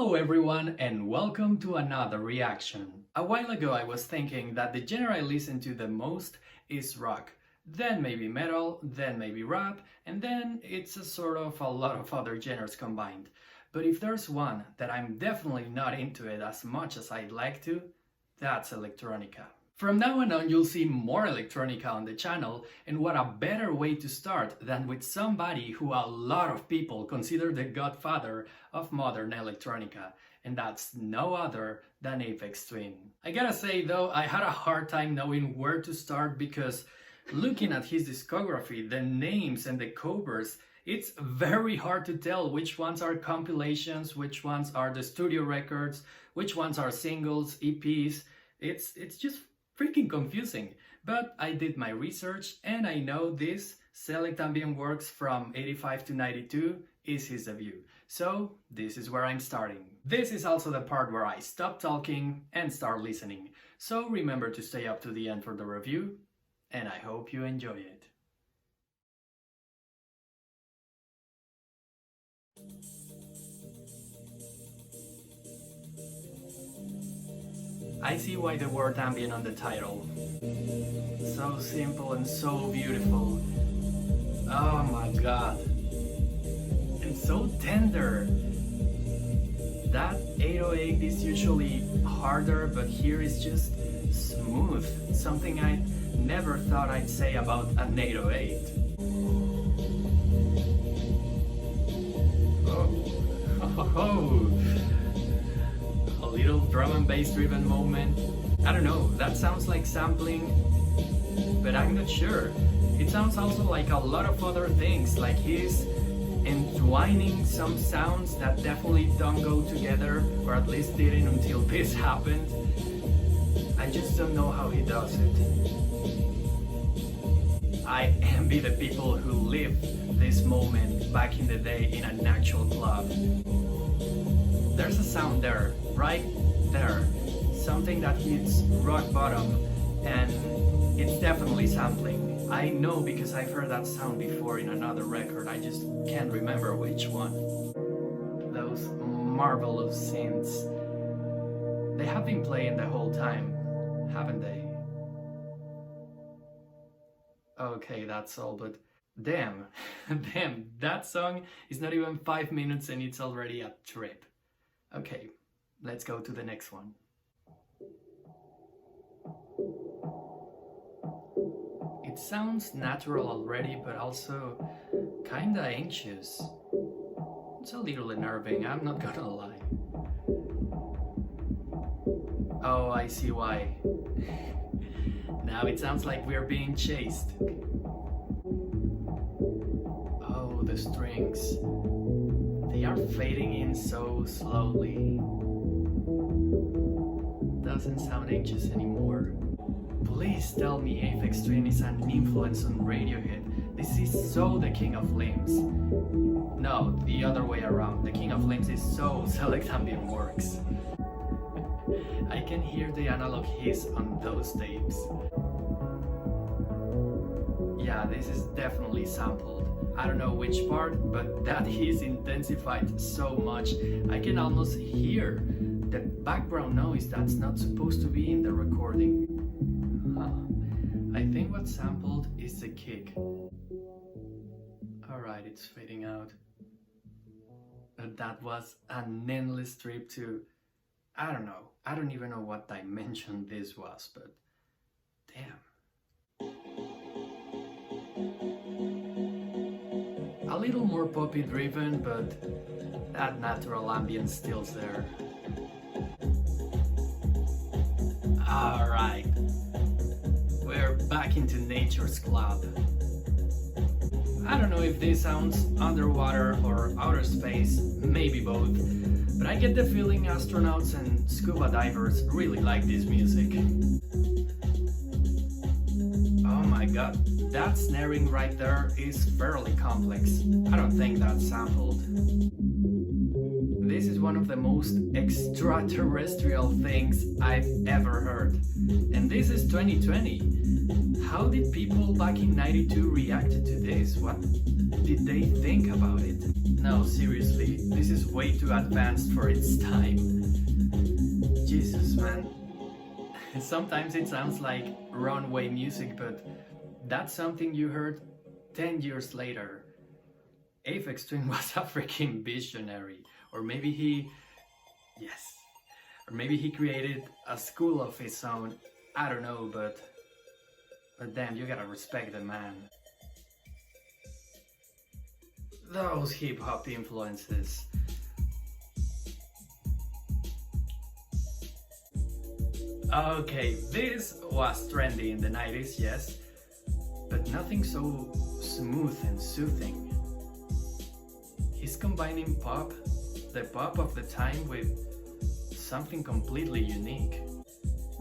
Hello everyone and welcome to another reaction. A while ago I was thinking that the genre I listen to the most is rock, then maybe metal, then maybe rap, and then it's a sort of a lot of other genres combined. But if there's one that I'm definitely not into it as much as I'd like to, that's electronica. From now on you'll see more electronica on the channel, and what a better way to start than with somebody who a lot of people consider the godfather of modern electronica, and that's no other than Aphex Twin. I gotta say though, I had a hard time knowing where to start because looking at his discography, the names and the covers, it's very hard to tell which ones are compilations, which ones are the studio records, which ones are singles, EPs. It's just freaking confusing, but I did my research and I know this Select Ambient Works from 85 to 92 is his debut. So this is where I'm starting. This is also the part where I stop talking and start listening. So remember to stay up to the end for the review, and I hope you enjoy it. I see why the word ambient on the title. So simple and so beautiful. Oh my god. And so tender. That 808 is usually harder, but here is just smooth. Something I never thought I'd say about an 808. Oh. A little drum and bass driven moment. I don't know, that sounds like sampling, but I'm not sure. It sounds also like a lot of other things, like he's entwining some sounds that definitely don't go together, or at least didn't until this happened. I just don't know how he does it. I envy the people who lived this moment back in the day in an actual club. There's a sound there, right there, something that hits rock bottom, and it's definitely sampling. I know because I've heard that sound before in another record, I just can't remember which one. Those marvelous synths. They have been playing the whole time, haven't they? Okay, that's all, but damn, damn, that song is not even 5 minutes and it's already a trip. Okay, let's go to the next one. It sounds natural already, but also kinda anxious. It's a little unnerving, I'm not gonna lie. Oh, I see why. Now it sounds like we're being chased. Oh, the strings. They are fading in so slowly. Doesn't sound anxious anymore. Please tell me Aphex Twin is an influence on Radiohead. This is so the King of Limbs. No, the other way around. The King of Limbs is so Select Ambient Works. I can hear the analog hiss on those tapes. Yeah, this is definitely sampled. I don't know which part, but that hiss intensified so much I can almost hear the background noise that's not supposed to be in the recording. Huh. I think what's sampled is the kick. Alright, it's fading out. But that was an endless trip to... I don't know. I don't even know what dimension this was, but damn. A little more poppy driven, but that natural ambience still's there. Alright, we're back into nature's club. I don't know if this sounds underwater or outer space, maybe both, but I get the feeling astronauts and scuba divers really like this music. Oh my god, that snaring right there is fairly complex. I don't think that's sampled. This is one of the most extraterrestrial things I've ever heard. And this is 2020. How did people back in 92 react to this? What did they think about it? No, seriously, this is way too advanced for its time. Jesus, man. Sometimes it sounds like runway music, but that's something you heard 10 years later. Aphex Twin was a freaking visionary. Or maybe he... Yes. Or maybe he created a school of his own. I don't know, but damn, you gotta respect the man. Those hip-hop influences. Okay, this was trendy in the 90s, yes, but nothing so smooth and soothing. He's combining pop, the pop of the time, with something completely unique.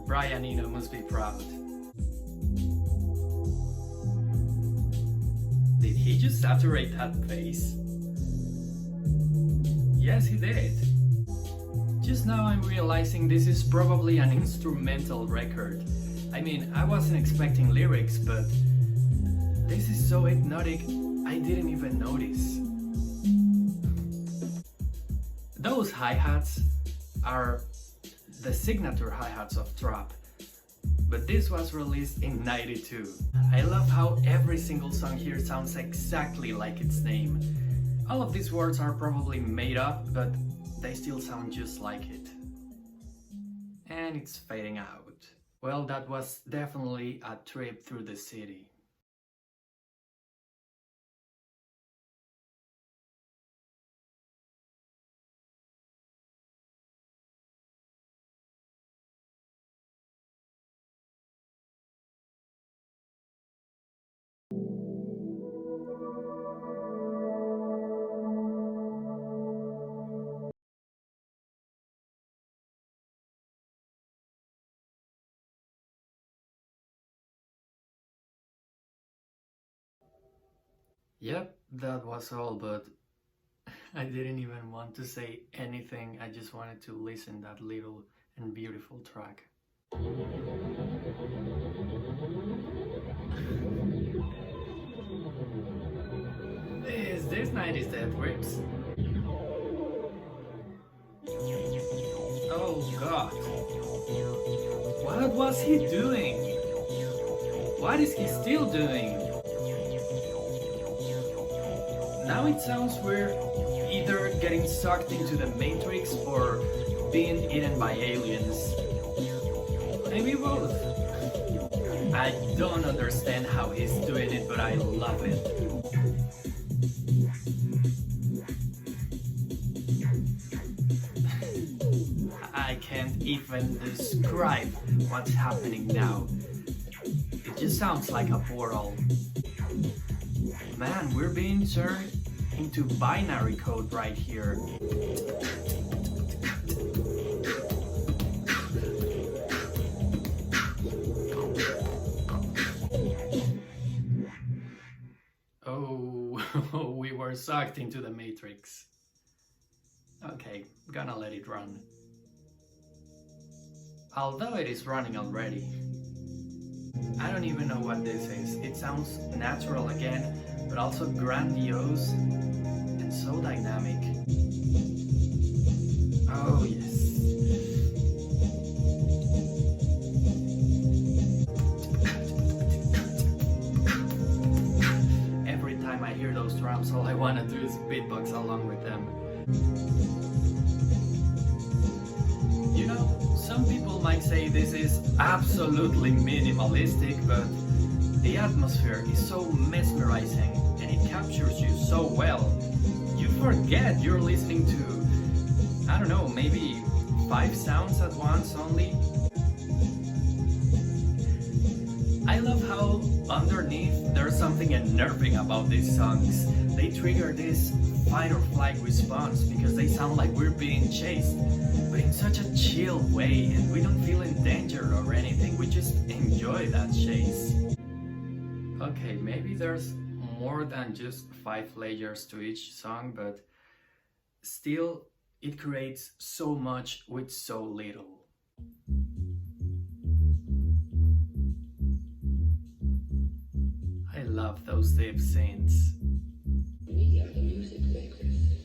Brian Eno must be proud. Did he just saturate that bass? Yes, he did. Just now I'm realizing this is probably an instrumental record. I mean, I wasn't expecting lyrics, but this is so hypnotic, I didn't even notice. Those hi-hats are the signature hi-hats of trap, but this was released in '92. I love how every single song here sounds exactly like its name. All of these words are probably made up, but they still sound just like it. And it's fading out. Well, that was definitely a trip through the city. Yep, that was all, but I didn't even want to say anything. I just wanted to listen that little and beautiful track. This 90s death grips. Oh god. What was he doing? What is he still doing? Now it sounds we're either getting sucked into the Matrix or being eaten by aliens. Maybe both. I don't understand how he's doing it, but I love it. I can't even describe what's happening now. It just sounds like a portal. Man, we're being turned into binary code right here. Oh, we were sucked into the Matrix. Okay, gonna let it run. Although it is running already. I don't even know what this is. It sounds natural again, but also grandiose and so dynamic. Oh yes. Every time I hear those drums, all I want to do is beatbox along with them. You know, some people might say this is absolutely minimalistic, but the atmosphere is so mesmerizing and it captures you so well. You forget you're listening to, I don't know, maybe 5 sounds at once only. I love how underneath there's something unnerving about these songs. They trigger this fight or flight response because they sound like we're being chased, but in such a chill way, and we don't feel in danger or anything, we just enjoy that chase. Okay, maybe there's more than just 5 layers to each song, but still it creates so much with so little. I love those deep synths. We are the music makers.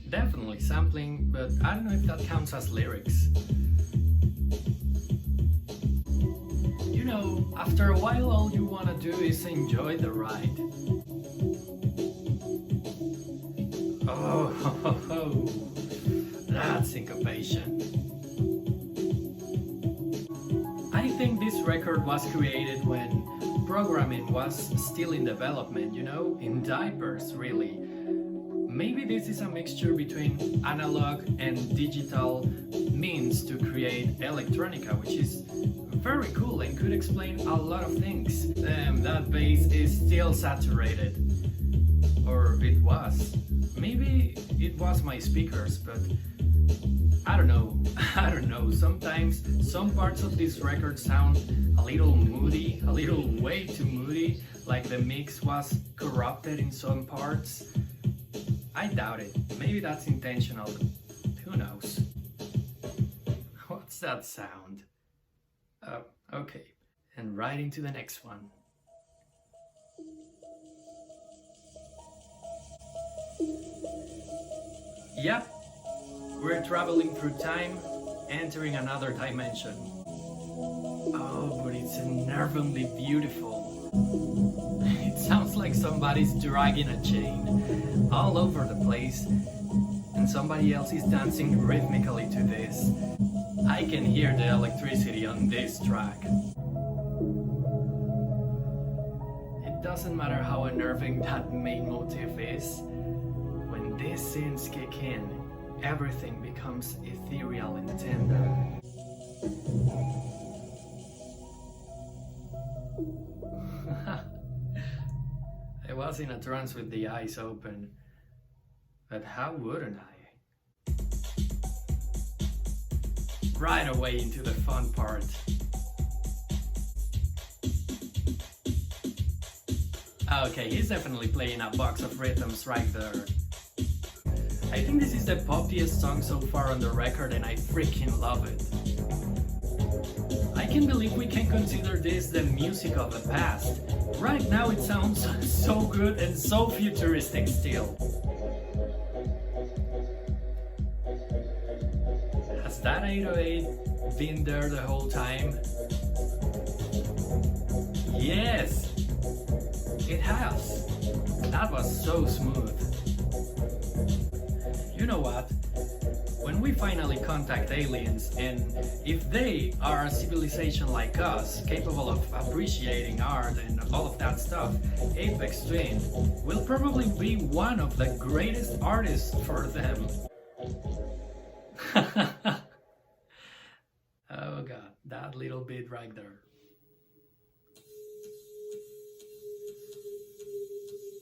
Definitely sampling, but I don't know if that counts as lyrics. You know, after a while all you wanna do is enjoy the ride. Oh, ho, ho, ho. That's Incapacion. I think this record was created when programming was still in development, you know, in diapers really. Maybe this is a mixture between analog and digital means to create electronica, which is very cool and could explain a lot of things. Damn, that bass is still saturated. Or it was. Maybe it was my speakers, but I don't know. I don't know. Sometimes some parts of this record sound a little moody, a little way too moody, like the mix was corrupted in some parts. I doubt it. Maybe that's intentional. Who knows? What's that sound? Oh, okay. And right into the next one. Yep. We're traveling through time, entering another dimension. Oh, but it's unnervingly beautiful. It sounds like somebody's dragging a chain all over the place, and somebody else is dancing rhythmically to this. I can hear the electricity on this track. It doesn't matter how unnerving that main motif is. When these synths kick in, everything becomes ethereal and tender. I was in a trance with the eyes open, but how wouldn't I? Right away into the fun part. Okay, he's definitely playing a box of rhythms right there. I think this is the poppiest song so far on the record and I freaking love it. I can't believe we can consider this the music of the past. Right now it sounds so good and so futuristic still. Has that 808 been there the whole time? Yes! It has. That was so smooth. You know what? When we finally contact aliens, and if they are a civilization like us, capable of appreciating art and all of that stuff, Aphex Twin will probably be one of the greatest artists for them. Oh god, that little bit right there.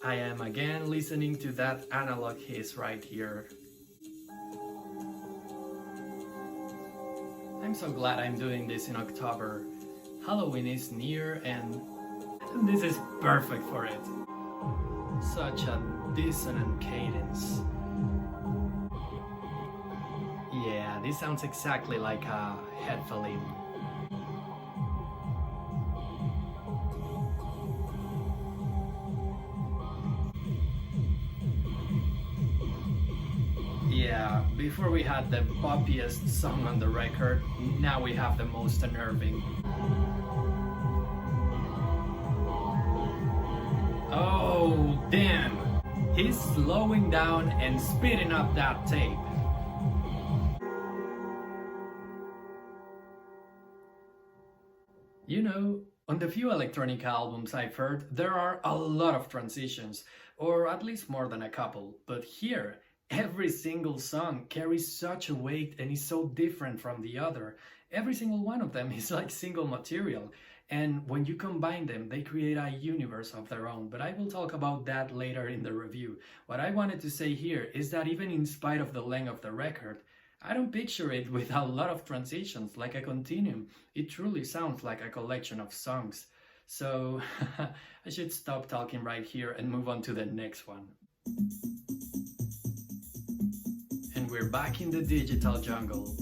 I am again listening to that analog hiss right here. I'm so glad I'm doing this in October. Halloween is near and this is perfect for it. Such a dissonant cadence. Yeah, this sounds exactly like a headphoning. Yeah, before we had the poppiest song on the record, now we have the most unnerving. Oh, damn! He's slowing down and speeding up that tape. You know, on the few electronic albums I've heard, there are a lot of transitions, or at least more than a couple, but here, every single song carries such a weight and is so different from the other. Every single one of them is like single material, and when you combine them, they create a universe of their own, but I will talk about that later in the review. What I wanted to say here is that even in spite of the length of the record, I don't picture it with a lot of transitions like a continuum. It truly sounds like a collection of songs. So I should stop talking right here and move on to the next one. And we're back in the digital jungle.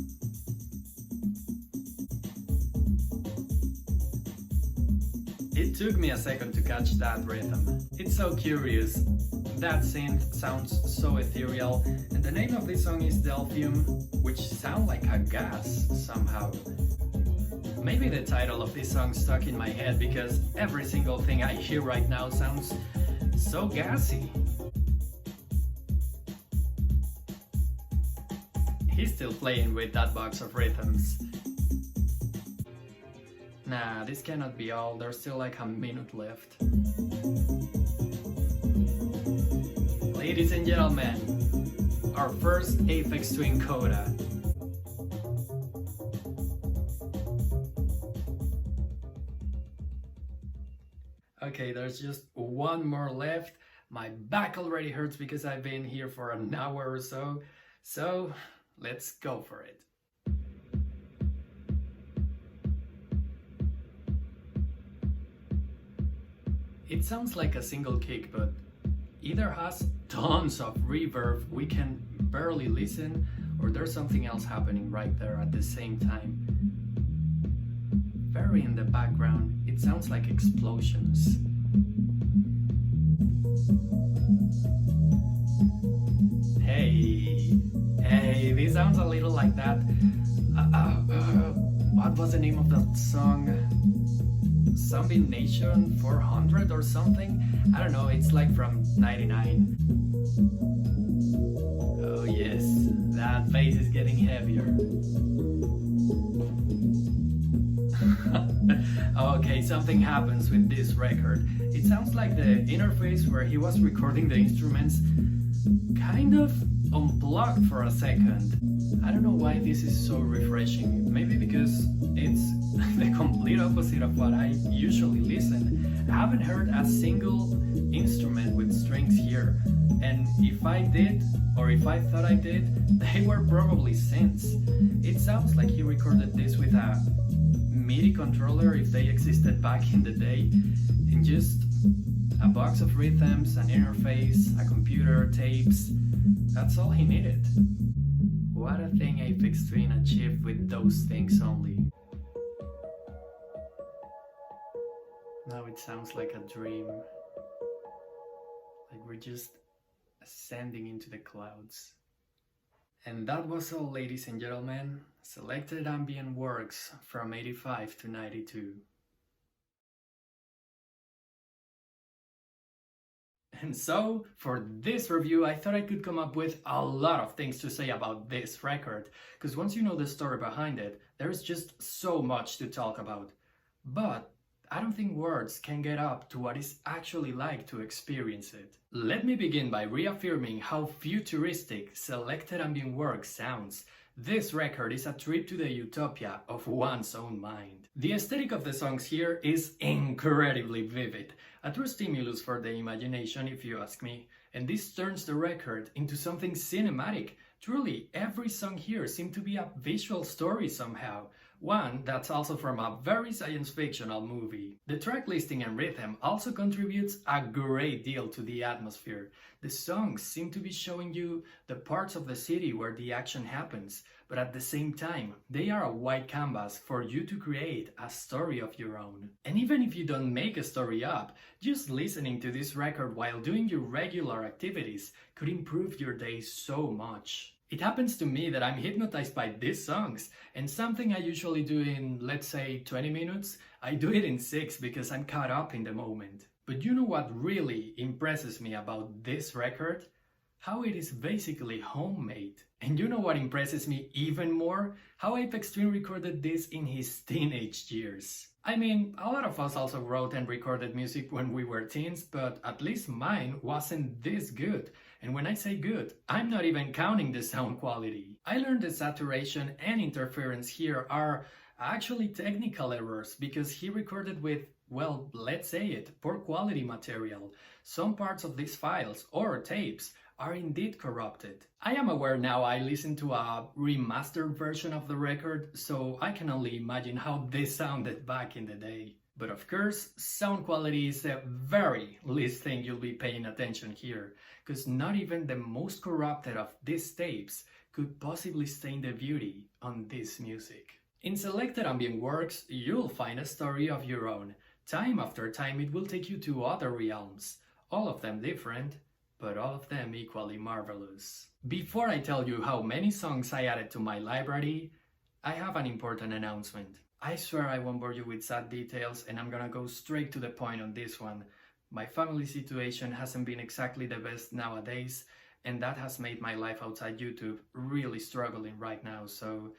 It took me a second to catch that rhythm. It's so curious. That synth sounds so ethereal, and the name of this song is Delphium, which sounds like a gas somehow. Maybe the title of this song stuck in my head because every single thing I hear right now sounds so gassy. He's still playing with that box of rhythms. Nah, this cannot be all, there's still like a minute left. Ladies and gentlemen, our first Aphex Twin coda. Okay, there's just one more left. My back already hurts because I've been here for an hour or so. So, let's go for it. It sounds like a single kick, but either has tons of reverb we can barely listen, or there's something else happening right there at the same time. Very in the background, it sounds like explosions. Hey, this sounds a little like that. What was the name of that song? Nation 400 or something? I don't know, it's like from 99. Oh yes, that bass is getting heavier. Okay, something happens with this record. It sounds like the interface where he was recording the instruments kind of unplugged for a second. I don't know why this is so refreshing. Maybe because it's the complete opposite of what I usually listen. I haven't heard a single instrument with strings here. And if I did, or if I thought I did, they were probably synths. It sounds like he recorded this with a MIDI controller, if they existed back in the day, and just a box of rhythms, an interface, a computer, tapes. That's all he needed. What a thing Aphex Twin achieved with those things only. Now it sounds like a dream. Like we're just ascending into the clouds. And that was all, ladies and gentlemen. Selected ambient works from 85 to 92. And so, for this review, I thought I could come up with a lot of things to say about this record, because once you know the story behind it, there's just so much to talk about. But I don't think words can get up to what it's actually like to experience it. Let me begin by reaffirming how futuristic Selected Ambient Works sounds. This record is a trip to the utopia of one's own mind. The aesthetic of the songs here is incredibly vivid, a true stimulus for the imagination if you ask me, and this turns the record into something cinematic. Truly, every song here seems to be a visual story somehow, one that's also from a very science-fictional movie. The track listing and rhythm also contributes a great deal to the atmosphere. The songs seem to be showing you the parts of the city where the action happens, but at the same time, they are a white canvas for you to create a story of your own. And even if you don't make a story up, just listening to this record while doing your regular activities could improve your day so much. It happens to me that I'm hypnotized by these songs, and something I usually do in, let's say, 20 minutes, I do it in 6 because I'm caught up in the moment. But you know what really impresses me about this record? How it is basically homemade. And you know what impresses me even more? How Aphex Twin recorded this in his teenage years. I mean, a lot of us also wrote and recorded music when we were teens, but at least mine wasn't this good. And when I say good, I'm not even counting the sound quality. I learned the saturation and interference here are actually technical errors because he recorded with, well, let's say it, poor quality material. Some parts of these files or tapes are indeed corrupted. I am aware now I listened to a remastered version of the record, so I can only imagine how this sounded back in the day. But of course, sound quality is the very least thing you'll be paying attention here, because not even the most corrupted of these tapes could possibly stain the beauty on this music. In Selected Ambient Works, you'll find a story of your own. Time after time it will take you to other realms, all of them different, but all of them equally marvelous. Before I tell you how many songs I added to my library, I have an important announcement. I swear I won't bore you with sad details, and I'm gonna go straight to the point on this one. My family situation hasn't been exactly the best nowadays, and that has made my life outside YouTube really struggling right now, so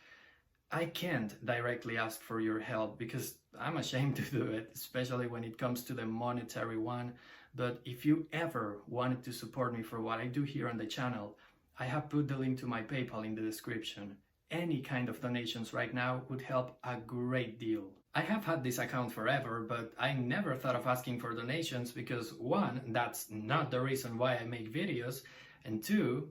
I can't directly ask for your help because I'm ashamed to do it, especially when it comes to the monetary one. But if you ever wanted to support me for what I do here on the channel, I have put the link to my PayPal in the description. Any kind of donations right now would help a great deal. I have had this account forever, but I never thought of asking for donations because one, that's not the reason why I make videos, and two,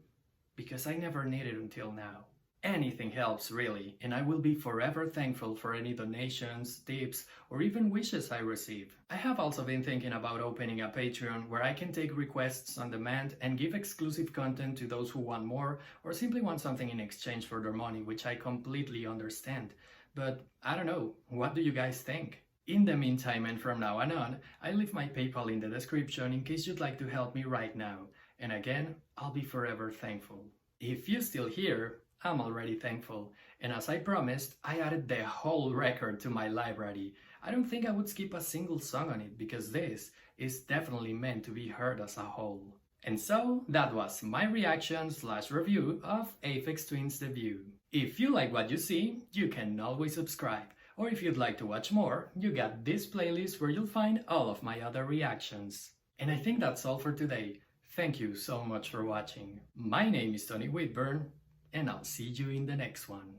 because I never needed until now. Anything helps, really, and I will be forever thankful for any donations, tips, or even wishes I receive. I have also been thinking about opening a Patreon where I can take requests on demand and give exclusive content to those who want more or simply want something in exchange for their money, which I completely understand. But I don't know, what do you guys think? In the meantime and from now on, I leave my PayPal in the description in case you'd like to help me right now. And again, I'll be forever thankful. If you're still here, I'm already thankful, and as I promised, I added the whole record to my library. I don't think I would skip a single song on it because this is definitely meant to be heard as a whole. And so, that was my reaction/review of Aphex Twin's debut. If you like what you see, you can always subscribe, or if you'd like to watch more, you got this playlist where you'll find all of my other reactions. And I think that's all for today. Thank you so much for watching. My name is Tony Whitburn, and I'll see you in the next one.